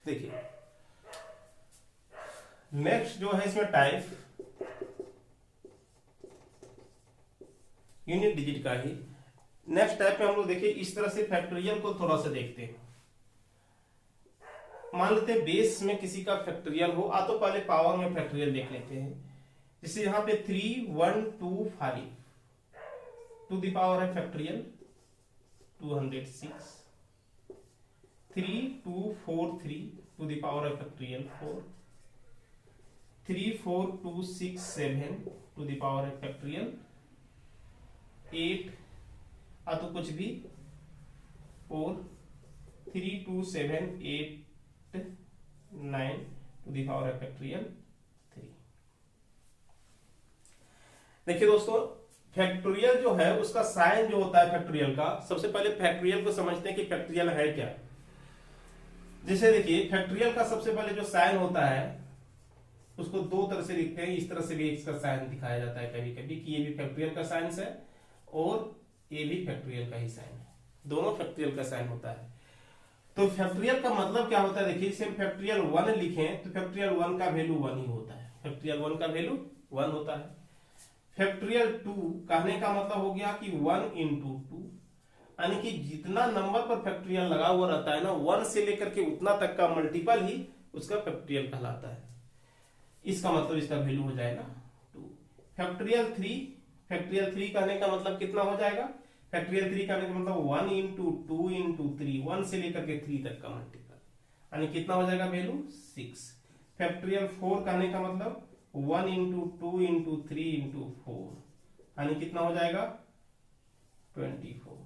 देखिए नेक्स्ट जो है इसमें टाइप यूनिट डिजिट का ही। नेक्स्ट टाइप में हम लोग देखिए इस तरह से फैक्टोरियल को थोड़ा सा देखते हैं। मान लेते हैं बेस में किसी का फैक्टोरियल हो, तो पहले पावर में फैक्टोरियल देख लेते हैं। जैसे यहां पे 3 1 2 5 टू द पावर है फैक्टोरियल 206, 3 2 4 3 टू द पावर है फैक्टोरियल 4, 3 4 2 6 7 टू द पावर है फैक्टोरियल 8, तो कुछ भी 4, 3 2 7 8 9 टू द पावर है फैक्टोरियल 3। देखिए दोस्तों फैक्टोरियल जो है उसका साइन जो होता है फैक्टोरियल का, सबसे पहले फैक्टोरियल को समझते हैं कि फैक्टोरियल है क्या। जैसे देखिए फैक्टोरियल का सबसे पहले जो साइन होता है उसको दो तरह से लिखते हैं। इस तरह से भी इसका साइन दिखाया जाता है कभी कभी कि ये भी फैक्टोरियल का साइन है और ये भी फैक्टोरियल का ही साइन है, दोनों फैक्टोरियल का साइन होता है। तो फैक्टोरियल का मतलब क्या होता है, देखिए इसे फैक्टोरियल 1 लिखें तो फैक्टोरियल 1 का वैल्यू 1 ही होता है, फैक्टोरियल 1 का वैल्यू 1 होता है। फैक्टोरियल 2 कहने का मतलब हो गया कि 1 into 2, यानी कि जितना नंबर पर फैक्टोरियल लगा हुआ रहता है ना 1 से लेकर के उतना तक का मल्टीपल ही उसका फैक्टोरियल कहलाता है। इसका मतलब इसका वैल्यू हो जाएगा 2। फैक्टोरियल 3, फैक्टोरियल 3 कहने का मतलब कितना हो जाएगा, फैक्टोरियल 3 कहने का मतलब 1 into 2 into 3, 1 से लेकर के 3 तक का मल्टीपल, यानी कितना हो जाएगा वैल्यू 6। फैक्टोरियल 4 कहने का मतलब 1 into 2 into 3 into 4, यानी कितना हो जाएगा 24।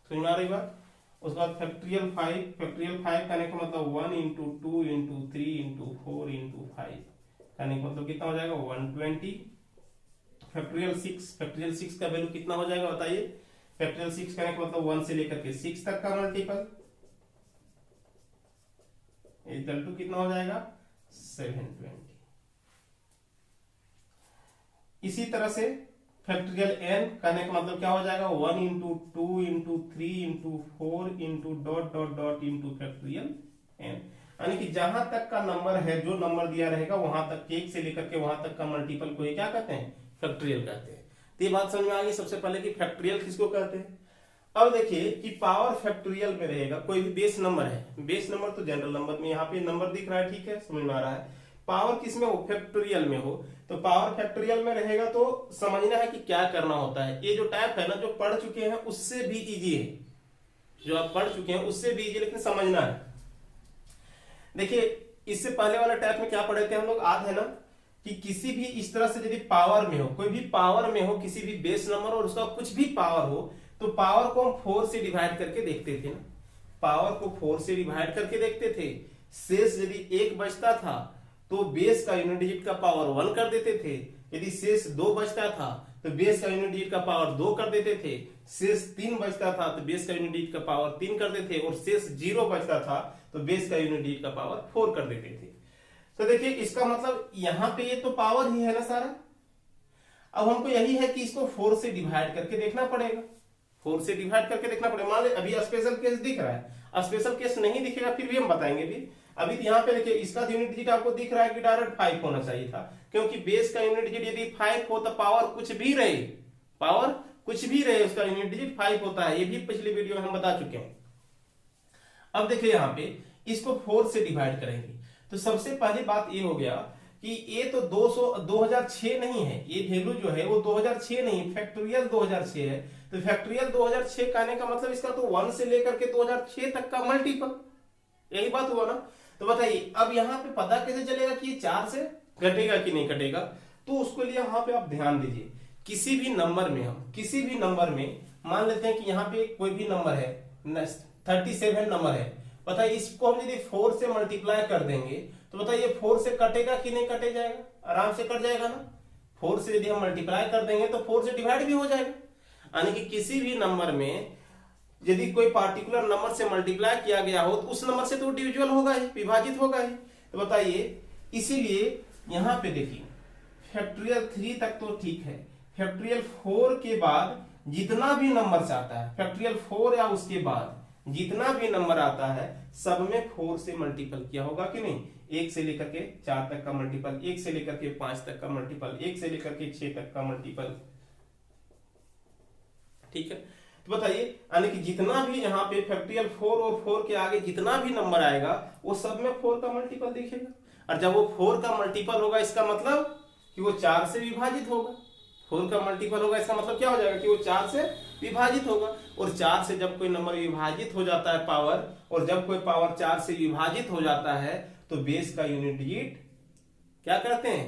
समझ में आ रही बात। उसके बाद फैक्टोरियल 5, फैक्टोरियल 5 कहने का मतलब 1 into 2 into 3 into 4 into 5, कहने का मतलब कितना हो जाएगा 120। फैक्टोरियल 6, फैक्टोरियल 6 का वैल्यू कितना हो जाएगा बताइए, फैक्टोरियल 6 कहने का मतलब 1 से लेकर के 6 तक का मल्टीपल, इक्वल टू कितना हो जाएगा 720। इसी तरह से फैक्टोरियल n कहने का मतलब क्या हो जाएगा 1 into 2 into 3 into 4 into dot dot dot into factorial n, यानी कि जहां तक का नंबर है जो नंबर दिया रहेगा वहां तक, एक से लेकर के वहां तक का मल्टीपल को ही क्या कहते हैं फैक्टोरियल कहते हैं। तो ये बात समझ में आ गई सबसे पहले कि फैक्टोरियल किसको कहते हैं। अब देखिए कि पावर फैक्टोरियल में रहेगा, कोई भी बेस नंबर है, बेस नंबर तो जनरल नंबर में यहाँ पे नंबर दिख रहा है, ठीक है समझ में आ रहा है। पावर किस में हो, फैक्टोरियल में हो, तो पावर फैक्टोरियल में रहेगा तो समझना है कि क्या करना होता है। ये जो टाइप है ना जो पढ़ चुके हैं उससे भी इजी है, जो आप पढ़ चुके हैं उससे भी इजी, लेकिन समझना है। देखिए इससे पहले वाला टाइप में क्या पढ़े थे हम लोग, याद है ना कि किसी भी इस तरह से यदि पावर में हो, कोई भी पावर में हो किसी भी बेस नंबर और उसका कुछ भी पावर हो, तो पावर को हम 4 से डिवाइड करके देखते थे ना, पावर को 4 से डिवाइड करके देखते थे। शेष यदि 1 बचता था तो बेस का यूनिट डिजिट का पावर 1 कर देते थे, यदि शेष 2 बचता था तो बेस का यूनिट डिजिट का पावर 2 कर देते थे, शेष 3 बचता था तो बेस का यूनिट डिजिट का पावर 3 कर देते थे, और शेष 0 बचता था तो बेस का यूनिट डिजिट का पावर 4 कर देते थे। तो देखिए इसका मतलब यहां पे ये तो पावर ही है ना सारा। अब हमको यही है कि इसको 4 से डिवाइड करके देखना पड़ेगा, 4 से डिवाइड करके देखना पड़ेगा। मान ली अभी स्पेशल केस दिख रहा है, स्पेशल केस नहीं दिखेगा फिर भी हम बताएंगे भी। अभी यहाँ पे देखिए इसका यूनिट डिजिट आपको दिख रहा है कि डायरेक्ट 5 होना चाहिए था, क्योंकि बेस का यूनिट डिजिट यदि 5 हो तो पावर कुछ भी रहे, पावर कुछ भी रहे उसका यूनिट डिजिट 5 होता है, ये भी पिछली वीडियो में हम बता चुके हैं। अब देखिए यहाँ पे इसको 4 से डिवाइड करेंगे तो सबसे पहली बात ये हो गया कि ये तो 2006 नहीं है, ये वैल्यू जो है वो 2006 नहीं, फैक्टोरियल 2006 है। तो फैक्टोरियल 2006 कहने का मतलब इसका तो 1 से लेकर के 2006 तक का मल्टीपल, यही बात हुआ ना। तो बताइए अब यहाँ पे पता कैसे चलेगा कि ये 4 से घटेगा कि नहीं घटेगा, तो उसके लिए यहाँ पे आप ध्यान दीजिए। किसी भी नंबर में हम किसी भी नंबर में मान लेते हैं कि यहाँ पे कोई भी नंबर है 37 नंबर है, बताइए इसको हम यदि 4 से मल्टीप्लाई कर देंगे तो बताइए 4 से कटेगा कि नहीं कटे जाएगा, आराम से कट जाएगा ना। 4 से यदि हम मल्टीप्लाई कर देंगे तो 4 से डिवाइड भी हो जाएगा, यानी कि किसी भी नंबर में यदि कोई पार्टिकुलर नंबर से मल्टीप्लाई किया गया हो तो उस नंबर से तो डिविजिबल होगा ही, विभाजित होगा ही। तो बताइए इसीलिए यहां पे देखिए फैक्टोरियल 3 तक तो ठीक है, फैक्टोरियल 4 के बाद जितना भी नंबर आता है, फैक्टोरियल 4 या उसके बाद जितना भी नंबर आता है सब में 4 से मल्टीपल किया होगा कि नहीं। 1 से लेकर के 4 तक का मल्टीपल, 1 से लेकर के 5 तक का मल्टीपल, 1 से लेकर के 6 तक का मल्टीपल। ठीक है, तो बताइए यानी कि जितना भी यहाँ पे फैक्टोरियल 4 और 4 के आगे जितना भी नंबर आएगा वो सब में 4 का मल्टीपल दिखेगा। और जब वो 4 का मल्टीपल होगा इसका मतलब कि वो 4 से विभाजित होगा। 4 का मल्टीपल होगा इसका मतलब क्या हो जाएगा कि वो 4 से विभाजित होगा। और 4 से जब कोई नंबर विभाजित हो जाता है पावर, और जब कोई पावर 4 से विभाजित हो जाता है तो बेस का यूनिट डिजिट क्या करते हैं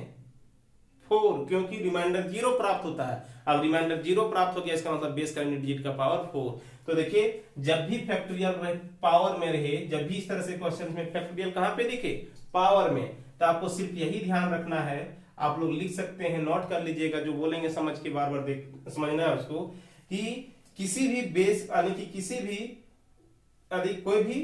4, क्योंकि रिमाइंडर 0 प्राप्त होता है। अब रिमाइंडर 0 प्राप्त हो गया इसका मतलब बेस का यूनिट डिजिट का पावर 4। तो देखिए जब भी फैक्टोरियल पावर में रहे, जब भी इस तरह से क्वेश्चन में फैक्टोरियल कहां पे दिखे पावर में, तो आपको सिर्फ यही ध्यान रखना है, आप लोग लिख सकते हैं, नोट कर लीजिएगा, जो बोलेंगे समझ के बार बार समझना है उसको, कि किसी भी बेस यानी कि किसी भी यदि कोई भी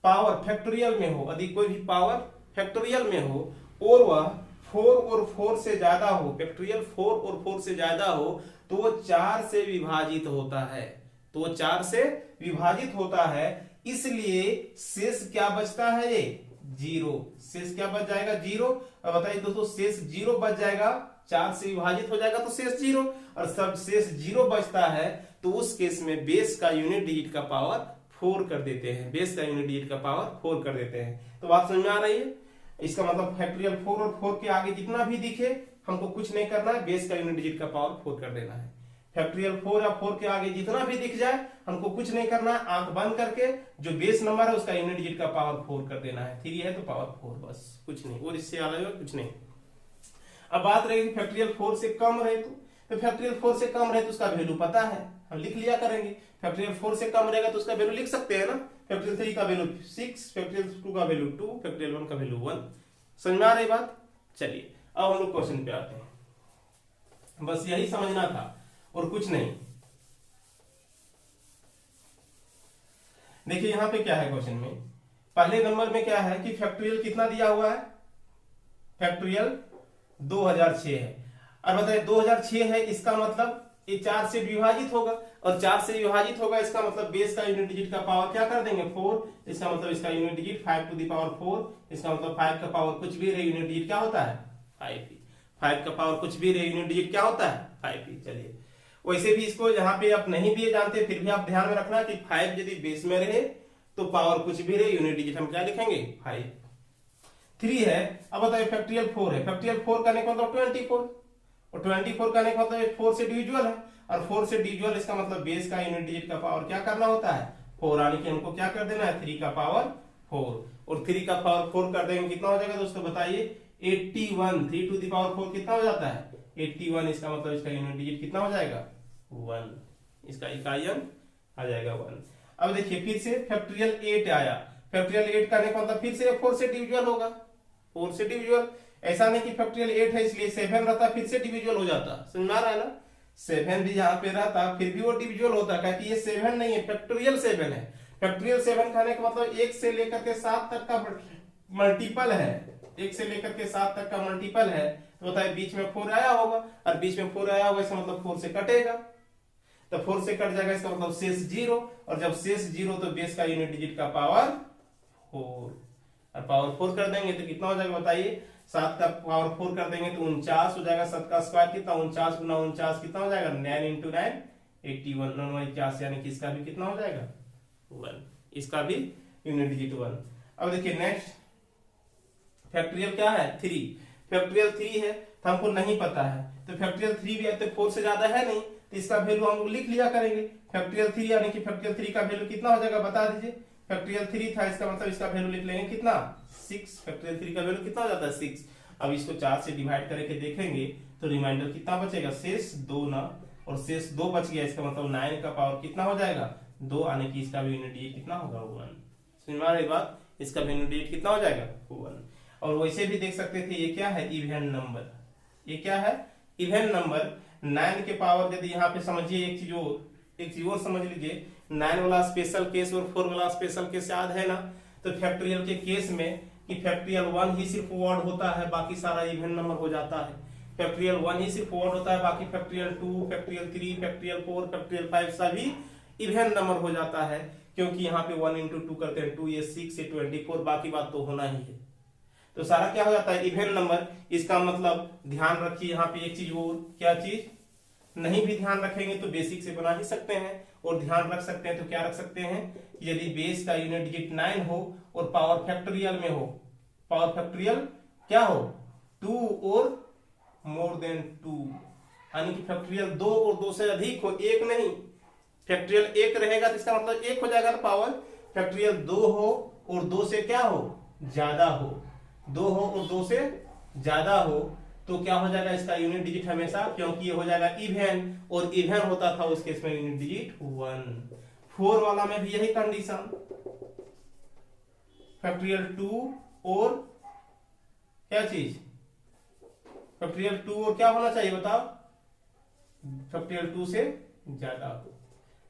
पावर फैक्टोरियल में हो, यदि कोई भी पावर फैक्टोरियल में हो और वह 4 और 4 से ज्यादा हो, फैक्टोरियल 4 और 4 से ज्यादा हो, तो वो 4 से विभाजित होता है। तो वो 4 से विभाजित होता है, इसलिए शेष क्या बचता है ये 0। शेष क्या बच जाएगा 0। अब बताइए दोस्तों शेष 0 बच जाएगा, 4 से विभाजित हो जाएगा तो शेष 0, और सब शेष 0 बचता है तो उस केस में बेस का यूनिट डिजिट का पावर 4 कर देते हैं। बेस का यूनिट डिजिट का पावर 4 कर देते हैं। तो बात समझ में आ रही है। इसका मतलब फैक्टोरियल 4 और 4 के आगे जितना भी दिखे हमको कुछ नहीं करना है, बेस का यूनिट डिजिट का पावर 4 कर देना है। फैक्टोरियल 4 या 4 के आगे जितना भी दिख जाए हमको कुछ नहीं करना है, आंख बंद करके जो बेस नंबर है उसका यूनिट डिजिट का पावर 4 कर देना है। 3 है तो पावर 4, बस कुछ नहीं, और इससे अलग कुछ नहीं। अब बात रहेगी फैक्टोरियल 4 से कम रहे तो फैक्टोरियल 4 से कम रहे तो उसका वैल्यू पता है, हम लिख लिया करेंगे। फैक्टोरियल 4 से कम रहेगा तो उसका वैल्यू लिख सकते हैं ना। फैक्टोरियल 3 का वैल्यू 6, फैक्टोरियल 2 का वैल्यू 2, फैक्टोरियल 1 का वैल्यू 1। समझ में आ रही बात। चलिए अब हम लोग क्वेश्चन पे आते हैं, बस यही समझना था और कुछ नहीं। देखिए यहां पे क्या है क्वेश्चन में, पहले नंबर में क्या है कि फैक्टोरियल कितना दिया हुआ है, फैक्टोरियल 2006 है। और बताइए 2006 है, इसका मतलब ये 4 से विभाजित होगा, और 4 से विभाजित होगा इसका मतलब बेस का यूनिट डिजिट का पावर क्या कर देंगे 4। इसका मतलब इसका unit digit 5 to the power 4। इसका मतलब 5 का पावर कुछ भी रहे यूनिट डिजिट क्या होता है 5। 5 का पावर कुछ भी रहे यूनिट डिजिट क्या होता है 5। चलिए वैसे भी इसको यहाँ पे आप नहीं भी जानते फिर भी आप ध्यान में रखना कि 5 यदि बेस में रहे तो पावर कुछ भी रहे यूनिट डिजिट हम क्या लिखेंगे 5। 3 है। अब बताइए फैक्टोरियल 4 है, फैक्टोरियल 4 करने का मतलब 24, और 24 करने का मतलब 4 से डिविजुअल है, और 4 से डिविजुअल इसका मतलब बेस का यूनिट डिजिट का पावर क्या करना होता है 4, यानी कि हमको क्या कर देना है 3 का पावर 4, और 3 का पावर 4 कर देंगे कितना हो जाएगा दोस्तों बताइए 81। 3 टू द पावर 4 कितना हो जाता है 81। इसका मतलब इसका यूनिट डिजिट कितना हो जाएगा 1, इसका इकाई अंक आ जाएगा 1। अब देखिए फिर से फैक्टोरियल 8 आया, फैक्टोरियल 8 करने का मतलब फिर से 4 से डिविजुअल होगा, 4 से डिविजुअल। ऐसा नहीं कि फैक्टोरियल 8 है इसलिए 7 रहता फिर से डिविजुअल हो जाता, समझ में आ रहा है ना। 7 भी यहाँ पे रहता फिर भी वो डिविजुअल होता, क्योंकि ये 7 नहीं है फैक्टोरियल 7 है। फैक्टोरियल 7 करने का मतलब 1 से लेकर के 7 तक का मल्टीपल है, 1 से लेकर के 7 तक का मल्टीपल है। तो बताइए बीच में 4 आया होगा, और बीच में 4 आया होगा इसका मतलब 4 से कटेगा, तो 4 से कट जाएगा इसका मतलब शेष 0, और जब शेष 0 तो बेस का यूनिट डिजिट का पावर 4, और पावर 4 कर देंगे तो कितना हो जाएगा बताइए 7 का पावर 4 कर देंगे तो 49 हो जाएगा। 7 का स्क्वायर कितना 49 गुना 49 कितना हो जाएगा 9 इंटू 9 81, 49, यानी कि इसका भी कितना हो जाएगा 1, इसका भी यूनिट डिजिट 1। अब देखिए नेक्स्ट फैक्टोरियल क्या है 3, फैक्टोरियल 3 है तो हमको नहीं पता है, तो फैक्टोरियल 3 भी है तो 4 से ज्यादा है नहीं, तो इसका वैल्यू हम लोग लिख लिया करेंगे। फैक्टोरियल 3 यानी कि फैक्टोरियल 3 का वैल्यू कितना हो जाएगा बता दीजिए। फैक्टोरियल 3 था, इसका मतलब इसका वैल्यू लिख लेंगे कितना 6। फैक्टोरियल 3 का वैल्यू कितना हो जाता है 6। अब इसको 4 से डिवाइड करके देखेंगे तो रिमाइंडर कितना बचेगा शेष 2 ना, और शेष 2 बच गया, इसका मतलब 9 का पावर कितना हो जाएगा 2, यानी कि इसका यूनिट डिजिट कितना होगा 1। समझ में आ रही बात, इसका यूनिट डिजिट कितना हो जाएगा 1। और वैसे भी देख सकते थे ये क्या है इवन नंबर, ये क्या है इवन नंबर। 9 के पावर यदि यहाँ पे समझिए एक चीज और समझ लीजिए, 9 वाला स्पेशल केस और 4 वाला स्पेशल केस याद है ना। तो फैक्टोरियल के केस में कि फैक्टोरियल 1 ही सिर्फ ऑड होता है, बाकी सारा इवन नंबर हो जाता है। फैक्टोरियल 1 ही सिर्फ ऑड होता है, बाकी फैक्टोरियल 2, फैक्टोरियल 3, फैक्टोरियल 4, फैक्टोरियल 5 सभी इवन नंबर हो जाता है। क्योंकि यहाँ पे 1 इंटू 2 करते हैं 2, ये 6 से 24, बाकी बात तो होना ही है। तो सारा क्या हो जाता है इवन नंबर। इसका मतलब ध्यान रखिए यहाँ पे एक चीज और, क्या चीज, नहीं भी ध्यान रखेंगे तो बेसिक से बना ही सकते हैं, और ध्यान रख सकते हैं तो क्या रख सकते हैं, यदि बेस का यूनिट डिजिट 9 हो और पावर फैक्टोरियल में हो, पावर फैक्टोरियल क्या हो 2 और मोर देन 2, यानी कि फैक्टोरियल 2 और 2 से अधिक हो, एक नहीं। फैक्टोरियल 1 रहेगा तो इसका मतलब 1 हो जाएगा, पावर फैक्टोरियल 2 हो और 2 से क्या हो ज्यादा हो, 2 हो और 2 से ज्यादा हो, तो क्या हो जाएगा इसका यूनिट डिजिट हमेशा, क्योंकि ये हो जाएगा इवन, और इवन होता था उस केस में यूनिट डिजिट 1। 4 वाला में भी यही कंडीशन, फैक्टोरियल 2 और क्या चीज, फैक्टोरियल 2 और क्या होना चाहिए बताओ, फैक्टोरियल 2 से ज्यादा हो,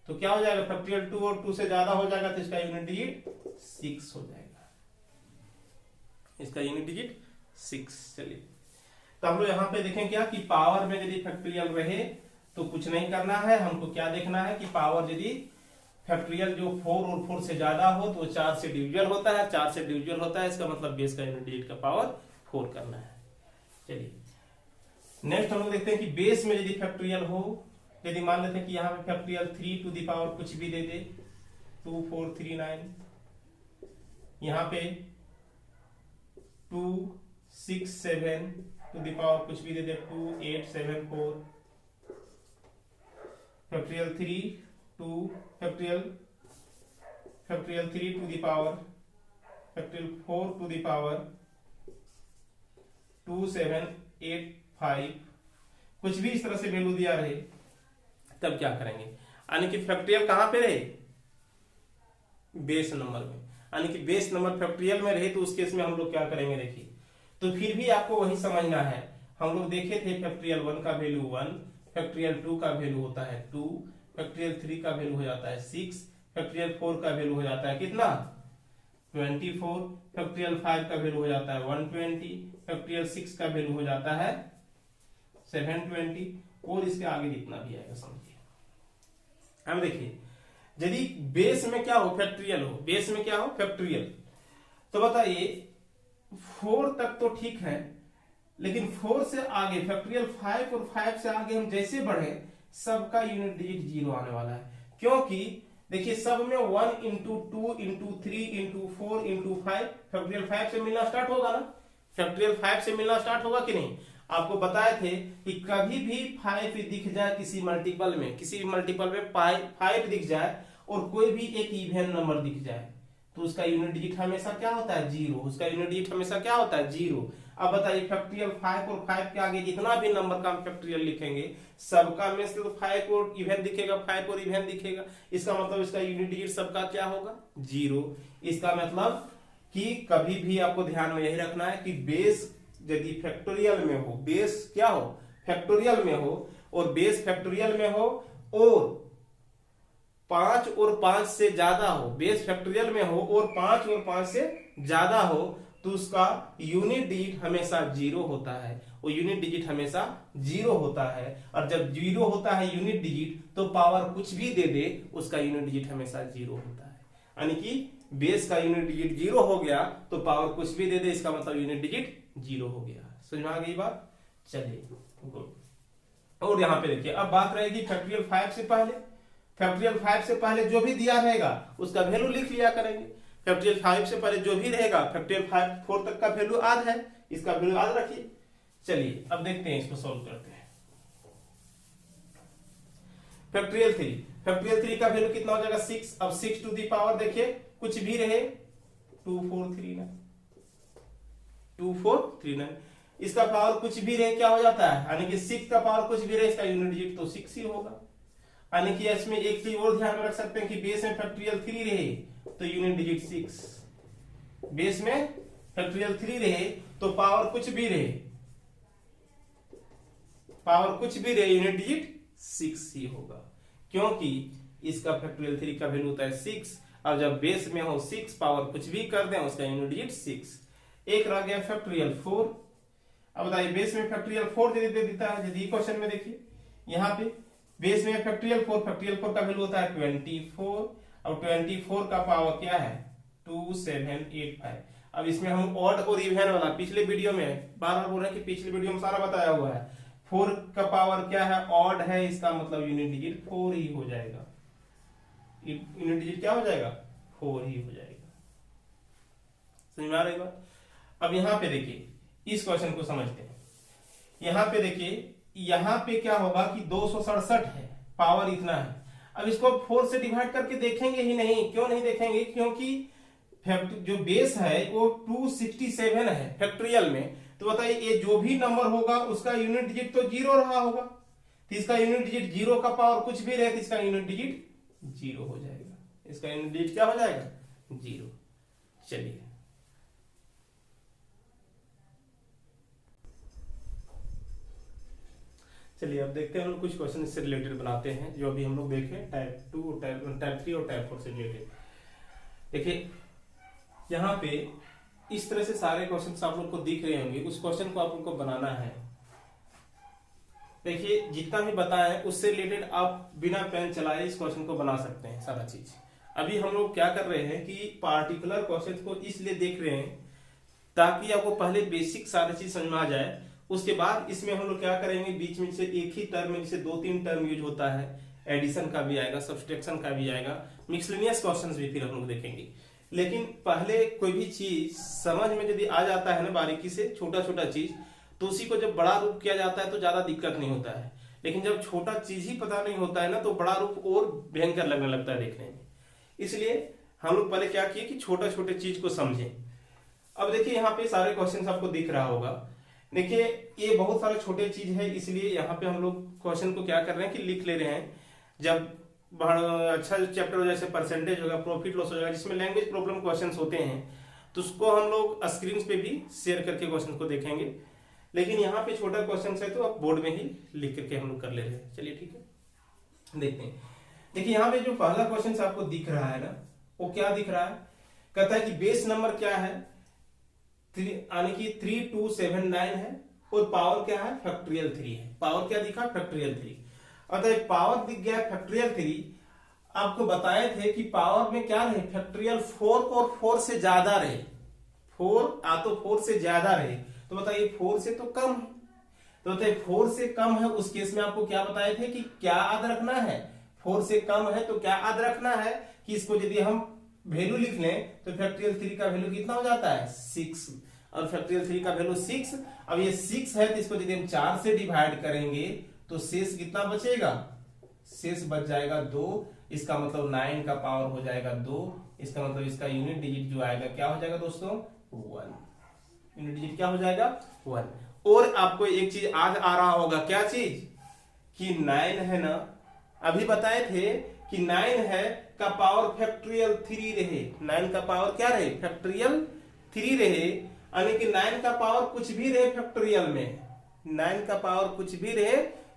तो क्या हो जाएगा फैक्टोरियल 2 और 2 से ज्यादा हो जाएगा तो इसका यूनिट डिजिट 6 हो जाएगा, इसका यूनिट डिजिट 6। चलिए तो हम लोग यहाँ पे देखें क्या कि पावर में यदि फैक्टोरियल रहे तो कुछ नहीं करना है, हमको क्या देखना है कि पावर यदि फैक्टोरियल जो 4 और 4 से ज्यादा हो तो 4 से डिविजन होता है, 4 से डिविजन होता है, इसका मतलब बेस का यूनिट डिजिट का पावर 4 करना है। चलिए नेक्स्ट हम लोग देखते हैं कि बेस में यदि फैक्टोरियल हो, यदि मान लेते हैं कि यहाँ पे फैक्टोरियल 3 टू द पावर कुछ भी दे दे 2 4 3 9, यहाँ पे 2 6 7 टू द पावर कुछ भी दे दे 2 8 7 4, factorial 3 2 factorial 3 to the power factorial 4 to the power 2 7 8 5, कुछ भी इस तरह से वैल्यू दिया रहे, तब क्या करेंगे, यानी कि फैक्टोरियल कहां पे रहे बेस नंबर में, यानी कि बेस नंबर फैक्टोरियल में रहे तो उस केस में हम लोग क्या करेंगे देखिए। तो फिर भी आपको वही समझना है, हम लोग देखे थे फैक्टोरियल 1 का वैल्यू 1, फैक्टोरियल 2 का वैल्यू होता है 2, फैक्टोरियल 3 का वैल्यू हो जाता है 6, फैक्टोरियल 4 का वैल्यू हो जाता है कितना 24, फैक्टोरियल 5 का वैल्यू हो जाता है 120, फैक्टोरियल 6 का वैल्यू हो जाता है 720, और इसके आगे जितना भी आएगा समझिए। अब देखिए यदि बेस में क्या हो फैक्टोरियल हो, बेस में क्या हो फैक्टोरियल, तो बताइए 4 तक तो ठीक है, लेकिन 4 से आगे फैक्टोरियल 5 और 5 से आगे हम जैसे बढ़े सबका यूनिट डिजिट 0 आने वाला है, क्योंकि देखिए सब में 1 into 2 into 3 into 4 into 5, factorial 5 से मिलना स्टार्ट होगा ना, फैक्टोरियल 5 से मिलना स्टार्ट होगा कि नहीं। आपको बताए थे कि कभी भी 5 दिख जाए किसी मल्टीपल में, किसी भी मल्टीपल में 5 दिख जाए और कोई भी एक इवन नंबर दिख जाए तो उसका यूनिट डिजिट हमेशा क्या होता है 0, उसका यूनिट डिजिट हमेशा क्या होता है 0। अब बताइए फैक्टोरियल 5 और 5 के आगे जितना भी नंबर का फैक्टोरियल लिखेंगे सबका में से तो 5 और इवन दिखेगा, 5 और इवन दिखेगा, इसका मतलब इसका यूनिट डिजिट सबका क्या होगा 0। इसका मतलब कि कभी भी आपको ध्यान में यही रखना है कि बेस यदि फैक्टोरियल में हो, बेस क्या हो फैक्टोरियल में हो और बेस फैक्टोरियल में हो और 5 और 5 से ज्यादा हो, बेस फैक्टोरियल में हो और 5 और 5 से ज्यादा हो तो उसका यूनिट डिजिट हमेशा 0 होता है, वो यूनिट डिजिट हमेशा 0 होता है। और जब 0 होता है यूनिट डिजिट तो पावर कुछ भी दे दे उसका यूनिट डिजिट हमेशा 0 होता है, यानी कि बेस का यूनिट डिजिट 0 हो गया तो पावर कुछ भी दे दे इसका मतलब यूनिट डिजिट 0 हो गया। समझ में आ गई बात। चलिए गुड। और यहां पे देखिए अब बात रहेगी फैक्टोरियल 5 से पहले, फैक्टोरियल 5 से पहले जो भी दिया रहेगा उसका वैल्यू लिख लिया करेंगे। फैक्टोरियल 5 से पहले जो भी रहेगा फैक्टोरियल 4 तक का वैल्यू आध है, इसका वैल्यू आध रखिए। चलिए अब देखते हैं इसको सॉल्व करते हैं। फैक्टोरियल 3 का वैल्यू कितना हो जाएगा 6। अब 6 टू दी पावर देखिए कुछ भी रहे 2439, इसका पावर कुछ भी रहे क्या हो जाता है, यानी कि 6 का पावर कुछ भी रहे इसका यूनिट डिजिट तो 6 ही होगा। यानी कि इसमें एक चीज और ध्यान में रख सकते हैं कि बेस में फैक्टोरियल 3 रहे तो यूनिट डिजिट 6, बेस में फैक्टोरियल 3 रहे तो पावर कुछ भी रहे यूनिट डिजिट 6 ही होगा, क्योंकि इसका फैक्टोरियल 3 का वैल्यू होता है 6। अब जब बेस में हो 6 पावर कुछ भी कर दें उसका यूनिट डिजिट 6। एक रह गया फैक्टोरियल 4। अब बताइए बेस में फैक्टोरियल 4 दे देता है, यदि क्वेश्चन में देखिए यहाँ पे बेस में फैक्टोरियल 4 का वैल्यू होता है 24, अब 24 का पावर क्या है 2785। अब इसमें हम ऑड और इवन वाला पिछले वीडियो में बार बार बोल रहे हैं कि पिछले वीडियो में सारा बताया हुआ है। 4 का पावर क्या है ऑड है, इसका मतलब यूनिट डिजिट 4 ही हो जाएगा। यूनिट डिजिट क्या हो जाएगा 4 ही हो जाएगा। समझ में आ रही बात। अब यहां पे देखिए इस क्वेश्चन को समझते हैं। यहां पे देखिए यहां पे क्या होगा कि 267 है, पावर इतना है। अब इसको 4 से डिवाइड करके देखेंगे ही नहीं। क्यों नहीं देखेंगे? क्योंकि जो बेस है वो 267 है फैक्टोरियल में। तो बताइए ये जो भी नंबर होगा उसका यूनिट डिजिट तो 0 रहा होगा, तो इसका यूनिट डिजिट 0 का पावर कुछ भी रहे तो इसका यूनिट डिजिट 0 हो जाएगा। इसका यूनिट डिजिट क्या हो जाएगा 0। चलिए अब देखते हैं हम लोग कुछ क्वेश्चन इससे रिलेटेड बनाते हैं जो अभी हम लोग देखे टाइप 2 टाइप 3 और टाइप 4 से रिलेटेड। देखिए यहाँ पे इस तरह से सारे क्वेश्चंस आप लोग को दिख रहे होंगे, उस क्वेश्चन को आप लोग को बनाना है। देखिए जितना भी बताया है उससे रिलेटेड आप बिना पेन चलाए इस क्वेश्चन को बना सकते हैं सारा चीज। अभी हम लोग क्या कर रहे हैं कि पार्टिकुलर क्वेश्चन को इसलिए देख रहे हैं ताकि आपको पहले बेसिक सारी चीज समझ में आ जाए। उसके बाद इसमें हम लोग क्या करेंगे, बीच में से एक ही टर्म में जैसे 2-3 टर्म यूज होता है, एडिशन का भी आएगा, सब्सट्रैक्शन का भी आएगा, मिक्सलेनियस क्वेश्चंस भी फिर हम लोग देखेंगे। लेकिन पहले कोई भी चीज समझ में यदि आ जाता है ना बारीकी से, छोटा छोटा चीज, तो उसी को जब बड़ा रूप किया जाता है तो ज्यादा दिक्कत नहीं होता है। लेकिन जब छोटा चीज ही पता नहीं होता है ना तो बड़ा रूप और भयंकर लगने लगता है देखने में। इसलिए हम लोग पहले क्या किए कि छोटा छोटे चीज को समझें। अब देखिए यहाँ पे सारे क्वेश्चन आपको दिख रहा होगा। देखिए ये बहुत सारे छोटे चीज है, इसलिए यहाँ पे हम लोग क्वेश्चन को क्या कर रहे हैं कि लिख ले रहे हैं। जब अच्छा चैप्टर हो जैसे परसेंटेज होगा, प्रॉफिट लॉस हो जाएगा, जिसमें लैंग्वेज प्रॉब्लम क्वेश्चंस होते हैं, तो उसको हम लोग स्क्रीन पे भी शेयर करके क्वेश्चन को देखेंगे। लेकिन यहाँ पे छोटा क्वेश्चन है तो आप बोर्ड में ही लिख करके हम लोग कर ले रहे हैं। चलिए ठीक है, देखते हैं। देखिए यहाँ पे जो पहला क्वेश्चन आपको दिख रहा है ना, वो क्या दिख रहा है, कहता है कि बेस नंबर क्या है, यानी कि 3279 है और पावर क्या है फैक्टोरियल 3 है। पावर क्या दिखा फैक्टोरियल 3। अतः पावर दिख गया फैक्टोरियल 3। आपको बताए थे कि पावर में क्या रहे फैक्टोरियल 4 और 4 से ज्यादा रहे, 4 से ज्यादा रहे। तो बताइए 4 से तो कम है, तो बताइए 4 से कम है, उस केस में आपको क्या बताए थे कि क्या याद रखना है, 4 से कम है तो क्या याद रखना है कि इसको यदि हम वैल्यू लिख लें तो फैक्टोरियल 3 का वैल्यू कितना हो जाता है 6, और फैक्टोरियल 3 का वैल्यू 6। अब ये 6 है तो इसको यदि हम 4 से डिवाइड करेंगे तो शेष कितना बचेगा, शेष बच जाएगा 2। इसका मतलब 9 का पावर हो जाएगा 2। इसका मतलब इसका यूनिट डिजिट जो आएगा क्या हो जाएगा दोस्तों 1। यूनिट डिजिट क्या हो जाएगा 1। और आपको एक चीज आज आ रहा होगा, क्या चीज कि 9 है ना, अभी बताए थे कि 9 है का पावर फैक्टोरियल 3 रहे। 9 का पावर क्या रहे फैक्टोरियल 3 रहे, यानी कि 9 का पावर कुछ भी रहे फैक्टोरियल में, 9 का पावर कुछ भी रहे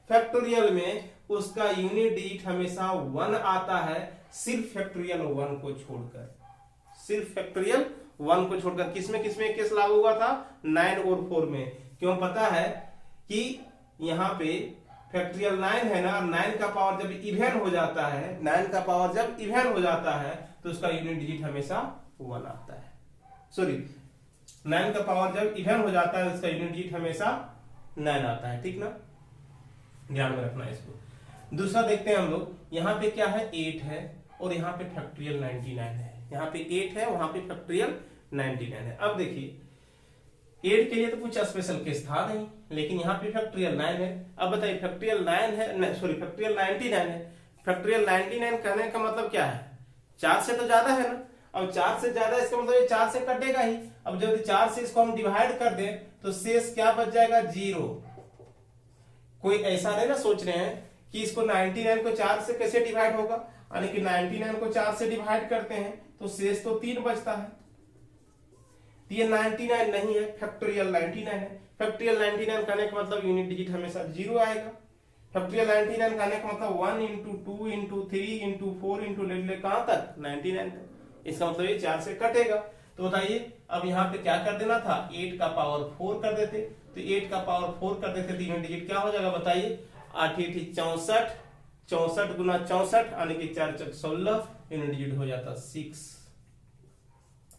फैक्टोरियल में, उसका यूनिट डिजिट हमेशा 1 आता है, सिर्फ फैक्टोरियल 1 को छोड़कर। सिर्फ फैक्टोरियल 1 को छोड़कर किसमें केस लागू हुआ था 9 और 4 में। क्यों पता है कि यहाँ पे फैक्टोरियल 9 है ना, 9 का पावर जब इवन हो जाता है, 9 का पावर जब इवन हो जाता है तो उसका यूनिट डिजिट हमेशा 1 आता है। सॉरी 9 का पावर जब इवन हो जाता है उसका यूनिट डिजिट हमेशा 9 आता है, ठीक ना, ध्यान में रखना है इसको। दूसरा देखते हैं हम लोग, यहाँ पे क्या है 8 है और यहाँ पे फैक्टोरियल 99 है। यहाँ पे 8 है, वहां पे फैक्टोरियल 99 है। अब देखिए 8 के लिए तो कुछ स्पेशल केस था नहीं, लेकिन यहाँ पे फैक्टोरियल 9 है। अब बताइए फैक्टोरियल 9 है, सॉरी फैक्टोरियल 99 है। फैक्टोरियल 99 कहने का मतलब क्या है, 4 से तो ज्यादा है ना। अब 4 से ज्यादा इसका मतलब ये 4 से कटेगा ही। अब जब 4 से इसको हम डिवाइड कर दें तो शेष क्या बच जाएगा 0। कोई ऐसा नहीं ना सोच रहे हैं कि इसको 99 को 4 से कैसे डिवाइड होगा, यानी कि 99 को 4 से डिवाइड करते हैं तो शेष तो 3 बचता है। तो ये 99 नहीं है, फैक्टोरियल 99 है। फैक्टोरियल 99 कहने का मतलब यूनिट डिजिट हमेशा 0 आएगा। फैक्टोरियल 99 कहने का मतलब 1 into 2 into 3 into 4 into ले कहां तक 99 तक। इसका मतलब ये 4 से कटेगा। तो बताइए अब यहाँ पे क्या कर देना था, 8 का पावर 4 कर देते, तो 8 का पावर 4 कर देते तो यूनिट डिजिट क्या हो जाएगा बताइए 8 8 64, 64 गुना 64 यानी कि 4 4 16, यूनिट डिजिट हो जाता 6।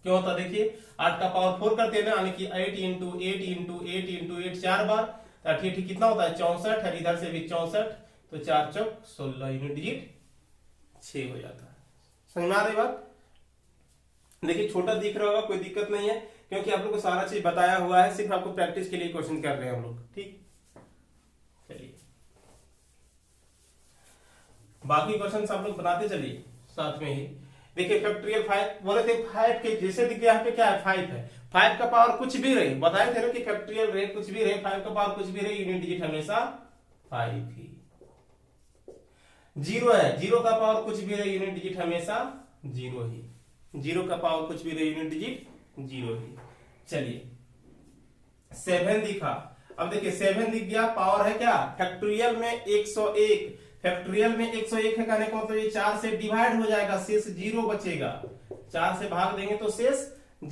क्यों होता देखिए, 8 का पावर 4 करते हैं ना, यानी कि 8 इंटू 8 इंटू 8 इंटू 8 4 बार, तो 8 कितना होता है 64, और इधर से भी 64, तो 4 चौक 16, यूनिट डिजिट 6 हो जाता है। समझ में आ रही बात? देखिए छोटा दिख रहा होगा, कोई दिक्कत नहीं है, क्योंकि आप लोग को सारा चीज बताया हुआ है, सिर्फ आपको प्रैक्टिस के लिए क्वेश्चन कर रहे हैं हम लोग। ठीक, चलिए बाकी क्वेश्चन आप लोग बनाते चलिए साथ में ही। देखिए फैक्टोरियल 5 बोले थे, 5 के जैसे देखिए यहाँ पे क्या है 5 है, 5 का पावर कुछ भी रहे, बताए थे ना कि फैक्टोरियल रहे कुछ भी रहे, 5 का पावर कुछ भी रहे, यूनिट डिजिट हमेशा 5 ही। 0 है, 0 का पावर कुछ भी रहे, यूनिट डिजिट हमेशा 0 ही। 0 का पावर कुछ भी रहे, यूनिट डिजिट 0 ही। चलिए 7 दिखा, अब देखिए 7 दिख गया, पावर है क्या फैक्टोरियल में 101, फैक्टोरियल में 101 है, कहने का मतलब ये 4 से डिवाइड हो जाएगा, शेष 0 बचेगा, 4 से भाग देंगे तो शेष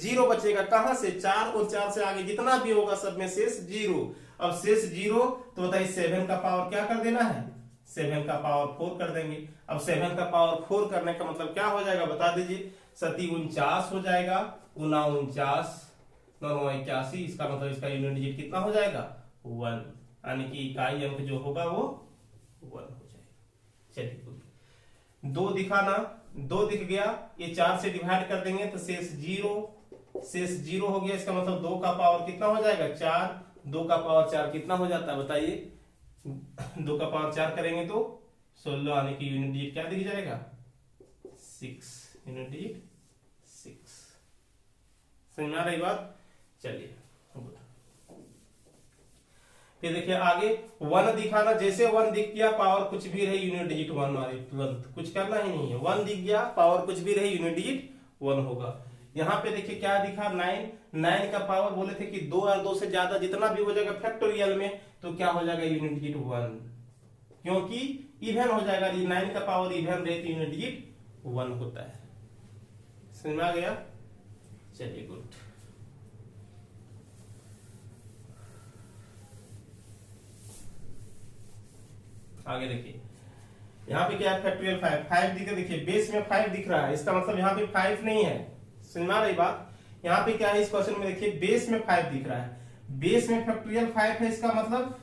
0 बचेगा। कहां से 4 और 4 से आगे जितना भी होगा सब में शेष 0। अब शेष 0 तो बताइए 7 का पावर क्या कर देना है, 7 का पावर 4 कर देंगे। अब 7 का पावर 4 करने का मतलब क्या हो जाएगा बता दीजिए, 7 हो जाएगा, 49 81, इसका मतलब इसका यूनिट डिजिट कितना हो जाएगा 1, यानी कि इकाई अंक जो होगा वो 1 हो जाएगा। चलिए 2 दिखा ना, 2 दिख गया, ये 4 से डिवाइड कर देंगे तो शेष 0 हो गया, इसका मतलब 2 का पावर कितना हो जाएगा 4, 2 का पावर 4 कितना हो जाता है बताइए, 2 का पावर 4 करेंगे तो 16, यानी कि यूनिट डिजिट क्या दिख जाएगा 6, यूनिट डिजिट 6। समझ में आ रही बात? चलिए फिर देखिए आगे 1 दिखाना, जैसे 1 दिख गया पावर कुछ भी रहे, यूनिट डिजिट 1 मारे, तुरंत कुछ करना ही नहीं है, 1 दिख गया पावर कुछ भी रहे, यूनिट डिजिट 1 होगा। यहाँ पे देखिए क्या दिखा 9 का पावर बोले थे कि 2 और 2 से ज्यादा जितना भी हो जाएगा फैक्टोरियल में तो क्या हो जाएगा यूनिट डिजिट 1, क्योंकि इवन हो जाएगा, 9 का पावर इवन रहे तो यूनिट डिजिट 1 होता है। समझ में आ गया? चलिए गुड। आगे देखिए यहाँ पे क्या है फैक्टोरियल 5 दिख, देखिए बेस में 5 दिख रहा है, इसका मतलब यहाँ पे 5 नहीं है। समझ में आ रही बात? यहाँ पे क्या है इस क्वेश्चन में देखिए बेस में 5 दिख रहा है, बेस में फैक्टोरियल 5 है, इसका मतलब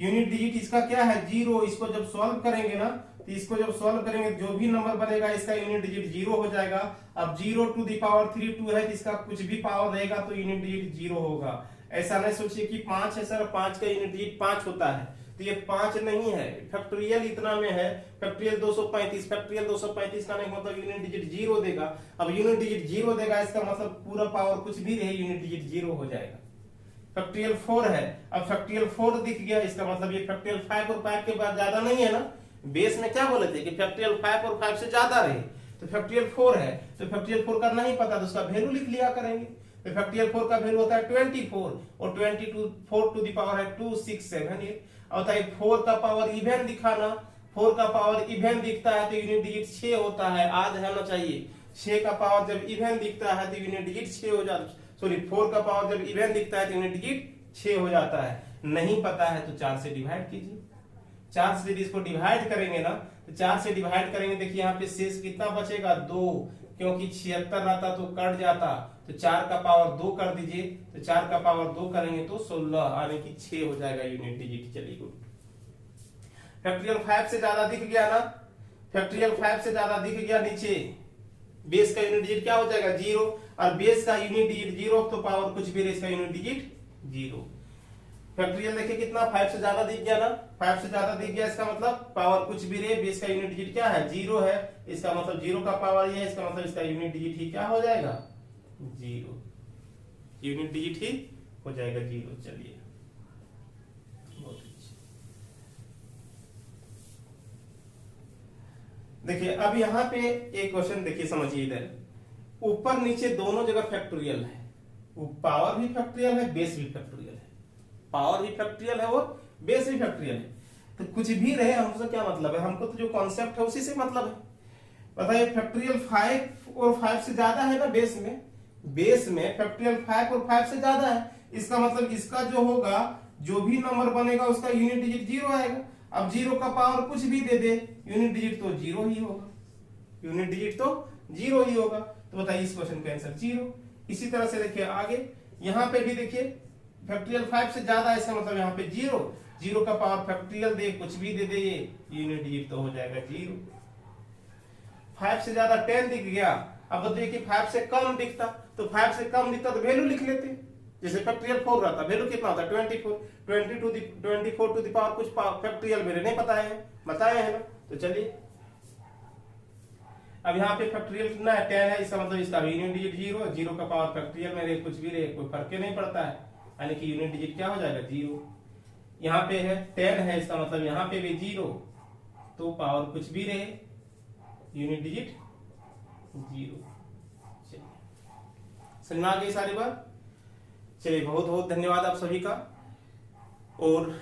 यूनिट डिजिट इसका क्या है 0। इसको जब सॉल्व करेंगे ना, तो इसको जब सॉल्व करेंगे जो भी नंबर बनेगा इसका यूनिट डिजिट 0 हो जाएगा। अब 0 टू द पावर 3 2 है, इसका कुछ भी पावर रहेगा तो यूनिट डिजिट 0 होगा। ऐसा नहीं सोचिए कि 5 है सर, 5 का यूनिट डिजिट 5 होता है, तो ये 5 नहीं है, फैक्टोरियल इतना में है, फैक्टोरियल 235, फैक्टोरियल 235 का नहीं मतलब यूनिट डिजिट 0 देगा। अब यूनिट डिजिट 0 देगा, इसका मतलब पूरा पावर कुछ भी रहे यूनिट डिजिट 0 हो जाएगा। फैक्टोरियल 4 है, अब फैक्टोरियल 4 दिख गया, इसका मतलब ये फैक्टोरियल 5 और 5 के बाद ज्यादा नहीं है ना, बेस में क्या बोले थे कि फैक्टोरियल 5 और 5 से ज्यादा रहे, तो फैक्टोरियल 4 है, तो फैक्टोरियल 4 का नहीं पता तो उसका वैल्यू लिख लिया करेंगे। तो फैक्टोरियल 4 का वैल्यू होता है 24, और 4 टू द पावर है 2 6 7 8। और बताइए 4 का पावर इवन दिखाना, 4 का पावर इवन दिखता है तो यूनिट डिजिट 6 होता है, याद होना चाहिए। 6 का पावर जब इवन दिखता है तो यूनिट डिजिट 6 हो जाता है, सॉरी 4 का पावर जब इवन दिखता है तो यूनिट डिजिट 6 हो जाता है। नहीं पता है तो 4 से डिवाइड कीजिए, 4 से यदि इसको डिवाइड करेंगे ना, तो 4 से डिवाइड करेंगे, देखिए यहाँ पे शेष कितना बचेगा 2, क्योंकि 76 रहता तो कट जाता, तो 4 का पावर 2 कर दीजिए, तो 4 का पावर 2 करेंगे तो 16, यानी कि 6 हो जाएगा यूनिट डिजिट। चलिए गुड। फैक्टोरियल 5 से ज्यादा दिख गया ना, फैक्टोरियल 5 से ज्यादा दिख गया नीचे, बेस का यूनिट डिजिट क्या हो जाएगा 0, और बेस का यूनिट डिजिट 0 तो पावर कुछ भी रहे इसका यूनिट डिजिट 0। फैक्टोरियल देखिए कितना 5 से ज्यादा दिख गया ना, 5 से ज्यादा दिख गया, इसका मतलब पावर कुछ भी रहे, बेस का यूनिट डिजिट क्या है 0 है, इसका मतलब 0 का पावर ये है, इसका मतलब इसका यूनिट डिजिट ही क्या हो जाएगा 0, यूनिट डिजिट ही हो जाएगा 0। चलिए बहुत अच्छे। देखिए अब यहाँ पे एक क्वेश्चन देखिए समझिए, इधर ऊपर नीचे दोनों जगह फैक्टोरियल है, पावर भी फैक्टोरियल है, बेस भी फैक्टोरियल है, पावर भी फैक्टोरियल है और बेस भी फैक्टोरियल है, तो कुछ भी रहे हमसे क्या मतलब है, हमको तो जो कॉन्सेप्ट है उसी से मतलब है। बताइए फैक्टोरियल 5 और 5 से ज्यादा है ना बेस में, बेस में फैक्टोरियल 5 और 5 से ज्यादा है, इसका मतलब इसका जो होगा जो भी नंबर बनेगा उसका यूनिट डिजिट 0 आएगा। अब 0 का पावर कुछ भी दे दे यूनिट डिजिट तो 0 ही होगा। यूनिट डिजिट तो 0 ही होगा। तो बताइए इस क्वेश्चन का आंसर 0। इसी तरह से देखिए आगे यहाँ पे भी देखिए फैक्टोरियल 5 से ज्यादा है, इसका मतलब यहाँ पे 0 का पावर फैक्टोरियल दे, कुछ भी दे दे, ये यूनिट डिजिट तो हो जाएगा 0। 5 से ज्यादा 10 दिख गया। अब बताइए कि 5 से कम दिखता, तो 5 से कम दिखता तो वैल्यू लिख लेते। जैसे फैक्टोरियल 4 रहता, वैल्यू कितना होता है 24 24 टू द पावर कुछ फैक्टोरियल मेरे नहीं पता है, बताए हैं ना। तो चलिए अब यहाँ पे फैक्टोरियल कितना है 10 है, इसका मतलब इसका यूनिट डिजिट 0 का पावर फैक्टोरियल में रहे कुछ भी रहे कोई फर्क नहीं पड़ता है, यानी कि यूनिट डिजिट क्या हो जाएगा 0। यहाँ पे है 10 है, इसका मतलब यहाँ पे भी 0, तो पावर कुछ भी रहे यूनिट डिजिट 0। चलिए समझ में आ गई सारी बात। चलिए बहुत बहुत धन्यवाद आप सभी का। और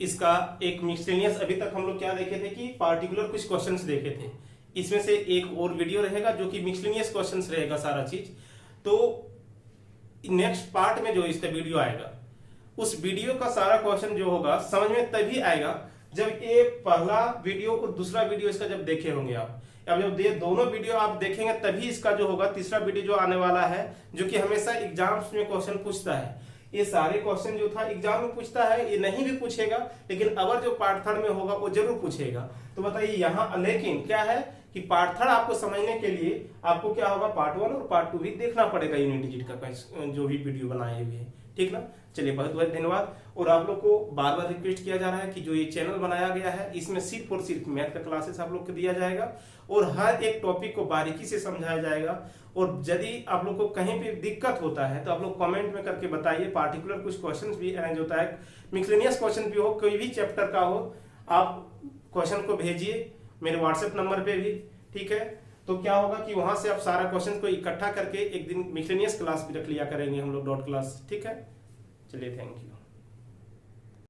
इसका एक मिसलेनियस अभी तक हम लोग क्या देखे थे कि पार्टिकुलर कुछ क्वेश्चंस देखे थे, इसमें से एक और वीडियो रहेगा जो कि मिसलेनियस क्वेश्चंस रहेगा सारा चीज। तो नेक्स्ट पार्ट में जो इसका वीडियो आएगा उस वीडियो का सारा क्वेश्चन जो होगा समझ में तभी आएगा जब ये पहला वीडियो और दूसरा वीडियो इसका जब देखे होंगे आप। अब जब ये दोनों वीडियो आप देखेंगे तभी इसका जो होगा तीसरा वीडियो जो आने वाला है, जो कि हमेशा एग्जाम्स में क्वेश्चन पूछता है। ये सारे क्वेश्चन जो था एग्जाम में पूछता है, ये नहीं भी पूछेगा लेकिन अगर जो पार्ट 3 में होगा वो जरूर पूछेगा। तो बताइए यहाँ लेकिन क्या है कि पार्ट 3 आपको समझने के लिए आपको क्या होगा पार्ट 1 और पार्ट 2 भी देखना पड़ेगा यूनिट डिजिट का जो भी वीडियो बनाए हुए हैं, ठीक ना। चलिए बहुत बहुत धन्यवाद। और आप लोग को बार बार रिक्वेस्ट किया जा रहा है कि जो ये चैनल बनाया गया है इसमें सिर्फ और सिर्फ मैथ का क्लासेस आप लोग को दिया जाएगा और हर एक टॉपिक को बारीकी से समझाया जाएगा। और यदि आप लोग को कहीं भी दिक्कत होता है तो आप लोग कमेंट में करके बताइए। पार्टिकुलर कुछ क्वेश्चंस भी अरेंज होता है, मिसलेनियस क्वेश्चन भी हो, कोई भी चैप्टर का हो, आप क्वेश्चन को भेजिए मेरे व्हाट्सएप नंबर पे भी, ठीक है। तो क्या होगा कि वहां से आप सारा क्वेश्चन को इकट्ठा करके एक दिन मिसलेनियस क्लास भी रख लिया करेंगे हम लोग डॉट क्लास, ठीक है। चलिए थैंक यू।